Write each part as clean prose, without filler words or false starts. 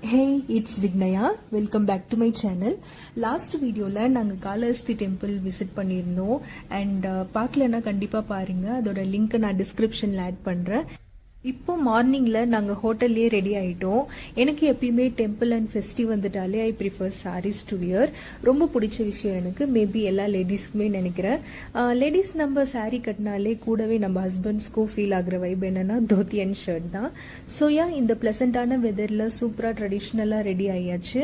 Hey, it's Vignaya. Welcome back to my channel. Last video la நாங்க Kalahasti temple visit பண்ணியிருந்தோம் and பார்க்கலனா கண்டிப்பா பாருங்க. அதோட லிங்க் நான் டிஸ்கிரிப்ஷன்ல ஆட் பண்றேன். இப்போ மார்னிங்ல நாங்க ஹோட்டல்லே ரெடி ஆயிட்டோம். எனக்கு எப்பயுமே டெம்பிள் அண்ட் ஃபெஸ்டிவ் வந்துட்டாலே I prefer saris to wear. ரொம்ப பிடிச்ச விஷயம் எனக்கு. மேபி எல்லா லேடிஸ்க்குமே நினைக்கிறேன். லேடிஸ் நம்ம சாரீ கட்டினாலே கூடவே நம்ம ஹஸ்பண்ட்ஸ்க்கும் ஃபீல் ஆகுற வைப் என்னன்னா தோத்தி அண்ட் ஷர்ட் தான். ஸோ இந்த பிளசண்டான வெதர்ல சூப்பரா ட்ரெடிஷ்னலா ரெடி ஆயாச்சு.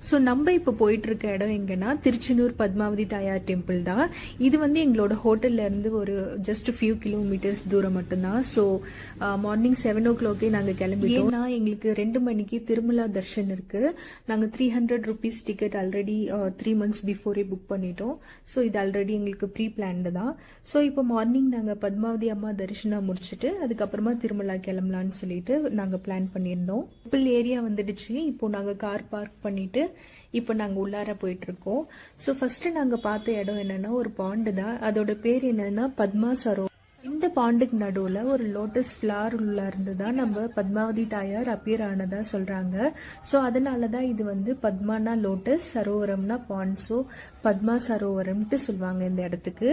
ஸோ நம்ம இப்போ போயிட்டு இருக்க இடம் எங்கன்னா திருச்செந்தூர் பத்மாவதி தாயார் டெம்பிள் தான். இது எங்களோட ஹோட்டல்ல இருந்து ஒரு ஜஸ்ட் ஃபியூ கிலோமீட்டர்ஸ் தூரம் மட்டும்தான். ஸோ மார்னிங் 7 o'clock நாங்கள் கிளம்பிட்டோம். ஏன்னா எங்களுக்கு 2 மணிக்கு திருமலா தர்ஷன் இருக்கு. நாங்கள் 300 rupees ticket already 3 months before book பண்ணிட்டோம். ஸோ இது ஆல்ரெடி எங்களுக்கு ப்ரீ பிளான்டு தான். ஸோ இப்போ மார்னிங் நாங்கள் பத்மாவதி அம்மா தரிசனம் முடிச்சுட்டு அதுக்கப்புறமா திருமலா கிளம்பலான்னு சொல்லிட்டு நாங்கள் பிளான் பண்ணியிருந்தோம். டெம்பிள் ஏரியா வந்துடுச்சு. இப்போ நாங்கள் கார் பார்க் பண்ணிட்டு இப்போ நாங்க உள்ளார போயிட்டு இருக்கோம். ஸோ ஃபர்ஸ்ட் நாங்க பார்த்த இடம் என்னன்னா ஒரு பாண்டு தான். அதோட பேர் என்னன்னா பத்மா சரோ. இந்த பாண்டுக்கு நடுவுல ஒரு லோட்டஸ் ஃபிளவர் உள்ள இருந்துதான் நம்ம பத்மாவதி தாயார் அப்பியர் ஆனதா சொல்றாங்க. ஸோ அதனாலதான் இது பத்மானா லோட்டஸ், சரோவரம்னா பாண்ட். ஸோ பத்மா சரோவரம்ட்டு சொல்லுவாங்க இந்த இடத்துக்கு.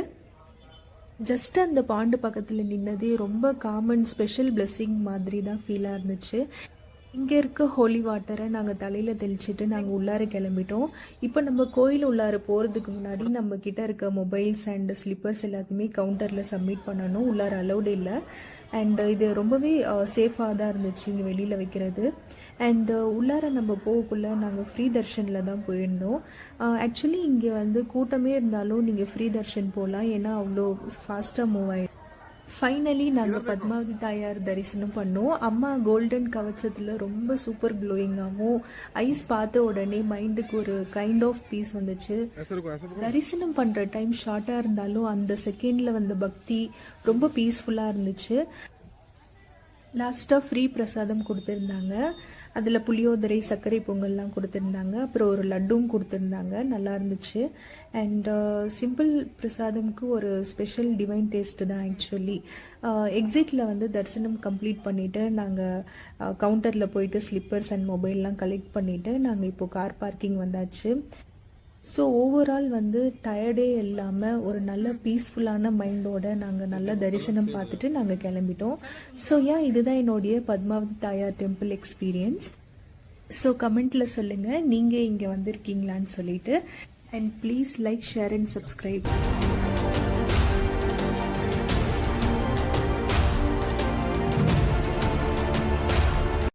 ஜஸ்ட் அந்த பாண்டு பக்கத்துல நின்னதே ரொம்ப காமன் ஸ்பெஷல் பிளெஸிங் மாதிரி தான் ஃபீலா இருந்துச்சு. இங்க இருக்க ஹோலி வாட்டரை நாங்க தலையில தெளிச்சுட்டு நாங்க உள்ளார கிளம்பிட்டோம். இப்போ நம்ம கோயில் உள்ளார போறதுக்கு முன்னாடி நம்ம கிட்ட இருக்க மொபைல்ஸ் அண்ட் ஸ்லிப்பர்ஸ் எல்லாத்தையுமே கவுண்டர்ல சப்மிட் பண்ணணும். உள்ளார அலௌடு இல்லை. அண்ட் இது ரொம்பவே சேஃபாக தான் இருந்துச்சு இங்கே வெளியில் வைக்கிறது. அண்ட் உள்ளார நம்ம போகக்குள்ள நாங்கள் ஃப்ரீ தர்ஷனில் தான் போயிருந்தோம். ஆக்சுவலி இங்கே கூட்டமே இருந்தாலும் நீங்கள் ஃப்ரீ தர்ஷன் போகலாம். ஏன்னா அவ்வளோ ஃபாஸ்ட்டாக மூவ் ஆயிடும். ஃபைனலி நாங்கள் பத்மாவதி தாயார் தரிசனம் பண்ணோம். அம்மா கோல்டன் கவச்சத்தில் ரொம்ப சூப்பர் க்ளோயிங்காகவும் ஐஸ் பார்த்த உடனே மைண்டுக்கு ஒரு கைண்ட் ஆஃப் பீஸ் வந்துச்சு. தரிசனம் பண்ணுற டைம் ஷார்ட்டாக இருந்தாலும் அந்த செகண்டில் வந்த பக்தி ரொம்ப பீஸ்ஃபுல்லாக இருந்துச்சு. லாஸ்ட்டாக ஃப்ரீ பிரசாதம் கொடுத்துருந்தாங்க. அதில் புளியோதரை, சர்க்கரை பொங்கல்லாம் கொடுத்துருந்தாங்க. அப்புறம் ஒரு லட்டும் கொடுத்துருந்தாங்க. நல்லா இருந்துச்சு. அண்ட் சிம்பிள் பிரசாதம்க்கு ஒரு ஸ்பெஷல் டிவைன் டேஸ்ட் தான் ஆக்சுவலி. எக்ஸிட்டில் தரிசனம் கம்ப்ளீட் பண்ணிவிட்டு நாங்கள் கவுண்டரில் போயிட்டு ஸ்லிப்பர்ஸ் அண்ட் மொபைல்லாம் கலெக்ட் பண்ணிவிட்டு நாங்கள் இப்போது கார் பார்க்கிங் வந்தாச்சு. ஸோ ஓவரால் டயர்டே இல்லாமல் ஒரு நல்ல பீஸ்ஃபுல்லான மைண்டோட நாங்கள் நல்ல தரிசனம் பார்த்துட்டு நாங்கள் கிளம்பிட்டோம். ஸோ இதுதான் என்னுடைய பத்மாவதி தாயார் டெம்பிள் எக்ஸ்பீரியன்ஸ். ஸோ கமெண்ட்டில் சொல்லுங்கள் நீங்கள் இங்கே வந்திருக்கீங்களான்னு சொல்லிட்டு. And please like, share and subscribe.